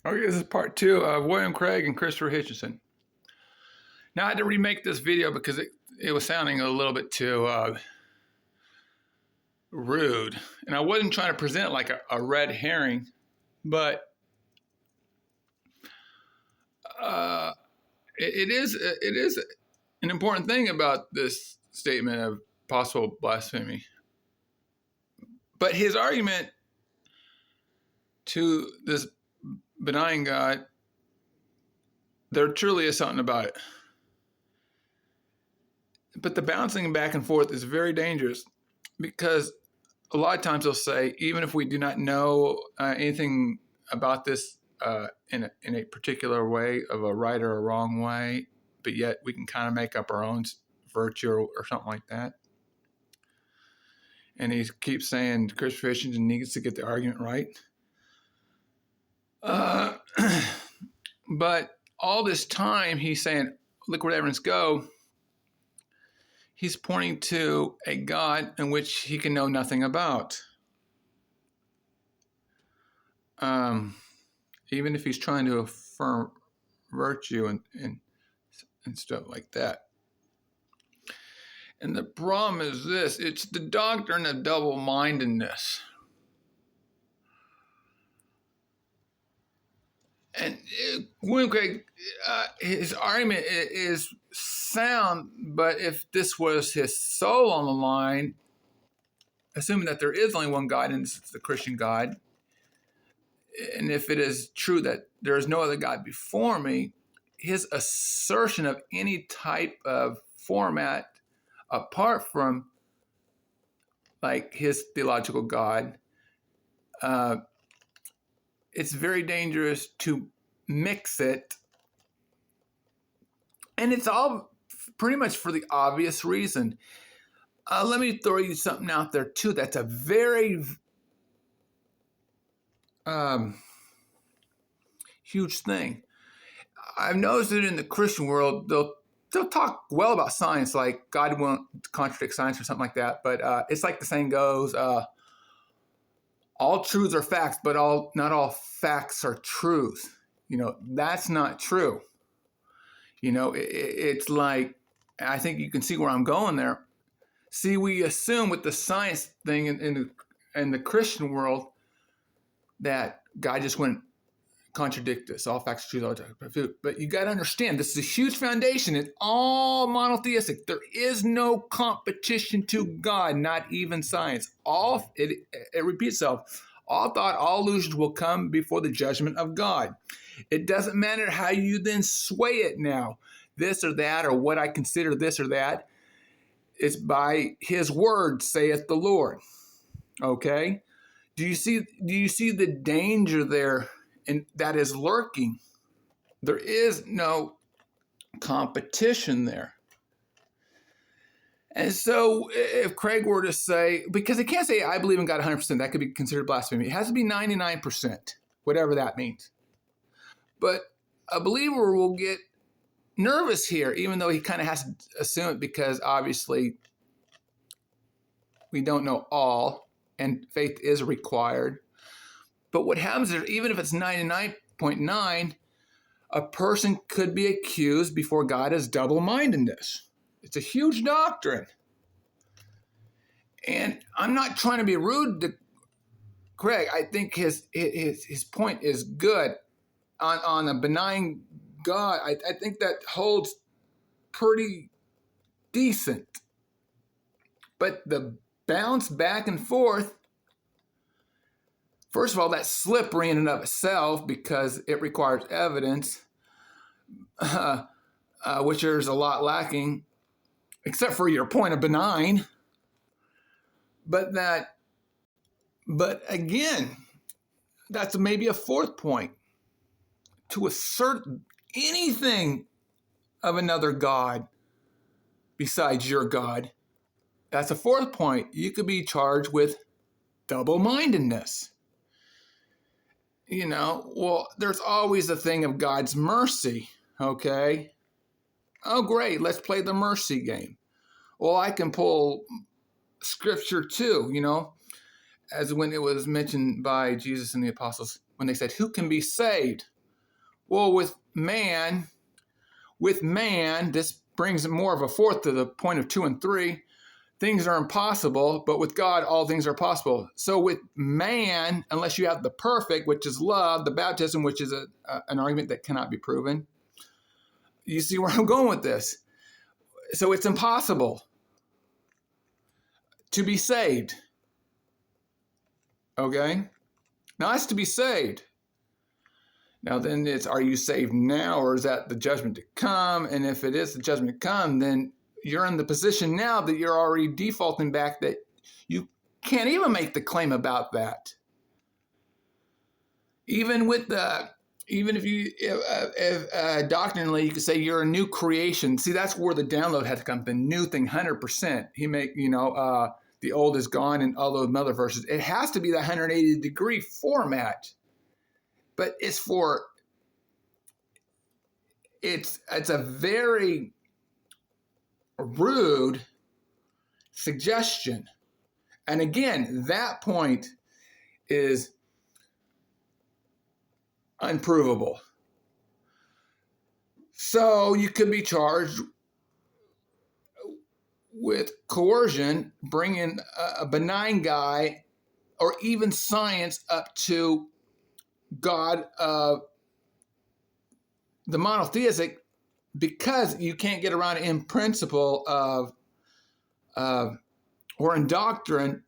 Okay, this is part two of William Craig and Christopher Hitchen. Now I had to remake this video because it was sounding a little bit too rude. And I wasn't trying to present it like a red herring, but it is an important thing about this statement of possible blasphemy. But his argument to this benign God, there truly is something about it. But the bouncing back and forth is very dangerous because a lot of times they'll say, even if we do not know anything about this in a particular way of a right or a wrong way, but yet we can kind of make up our own virtue or something like that. And he keeps saying Christopher Hitchens needs to get the argument right. But all this time he's saying, look where evidence go. He's pointing to a God in which he can know nothing about. Even if he's trying to affirm virtue and stuff like that. And the problem is this, it's the doctrine of double-mindedness. And William Craig, his argument is sound, but if this was his soul on the line, assuming that there is only one God and it's the Christian God, and if it is true that there is no other God before me, his assertion of any type of format apart from like his theological God, it's very dangerous to mix it. And it's all pretty much for the obvious reason. Let me throw you something out there too that's a very huge thing. I've noticed that in the Christian world, they'll talk well about science, like God won't contradict science or something like that. But it's like the saying goes, all truths are facts, but not all facts are truth. That's not true. It's like, I think you can see where I'm going there. See, we assume with the science thing in the Christian world that God just wouldn't contradict this. All facts are truth. But you got to understand, this is a huge foundation. It's all monotheistic. There is no competition to God, not even science. It repeats itself. All thought, all illusions will come before the judgment of God. It doesn't matter how you then sway it now, this or that, or what I consider this or that. It's by his word, saith the Lord. Okay? Do you see the danger there and that is lurking? There is no competition there. And so if Craig were to say, because he can't say, I believe in God 100%, that could be considered blasphemy. It has to be 99%, whatever that means. But a believer will get nervous here, even though he kind of has to assume it because obviously we don't know all and faith is required. But what happens is even if it's 99.9, a person could be accused before God as double-mindedness. It's a huge doctrine. And I'm not trying to be rude to Craig. I think his point is good on a benign God. I think that holds pretty decent. But the bounce back and forth, first of all, that's slippery in and of itself because it requires evidence, which there's a lot lacking, except for your point of benign. But again, that's maybe a fourth point. To assert anything of another God besides your God, that's a fourth point. You could be charged with double-mindedness. Well, there's always a thing of God's mercy, okay? Oh, great, let's play the mercy game. Well, I can pull scripture too, as when it was mentioned by Jesus and the apostles when they said, who can be saved? Well, with man, this brings more of a fourth to the point of 2 and 3. Things are impossible, but with God, all things are possible. So with man, unless you have the perfect, which is love, the baptism, which is an argument that cannot be proven. You see where I'm going with this? So it's impossible to be saved. Okay? Now that's to be saved. Now then it's, are you saved now, or is that the judgment to come? And if it is the judgment to come, then you're in the position now that you're already defaulting back, that you can't even make the claim about that. Even if you, doctrinally, you could say you're a new creation. See, that's where the download had to come. The new thing, 100%. The old is gone and all those other verses. It has to be the 180-degree format. But it's a very rude suggestion. And again, that point is unprovable. So you could be charged with coercion, bringing a benign guy or even science up to God, the monotheistic, because you can't get around it in principle of or in doctrine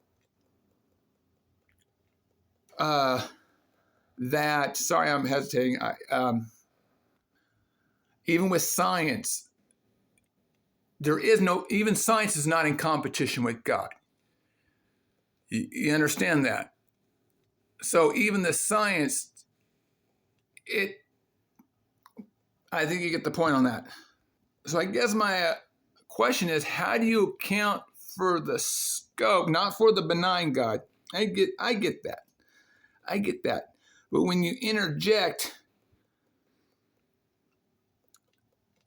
that, sorry, I'm hesitating. Even with science, even science is not in competition with God. You understand that? So even the science, I think you get the point on that. So I guess my question is, how do you account for the scope, not for the benign God? I get that. But when you interject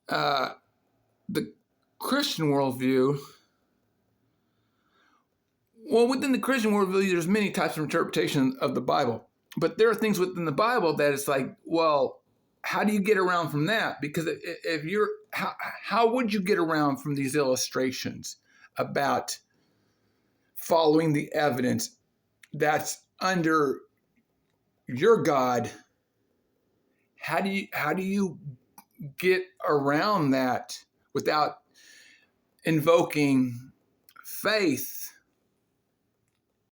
the Christian worldview, well, within the Christian worldview, there's many types of interpretation of the Bible. But there are things within the Bible that it's like, well, how do you get around from that? Because if you're, how would you get around from these illustrations about following the evidence that's under your God? How do you get around that without invoking faith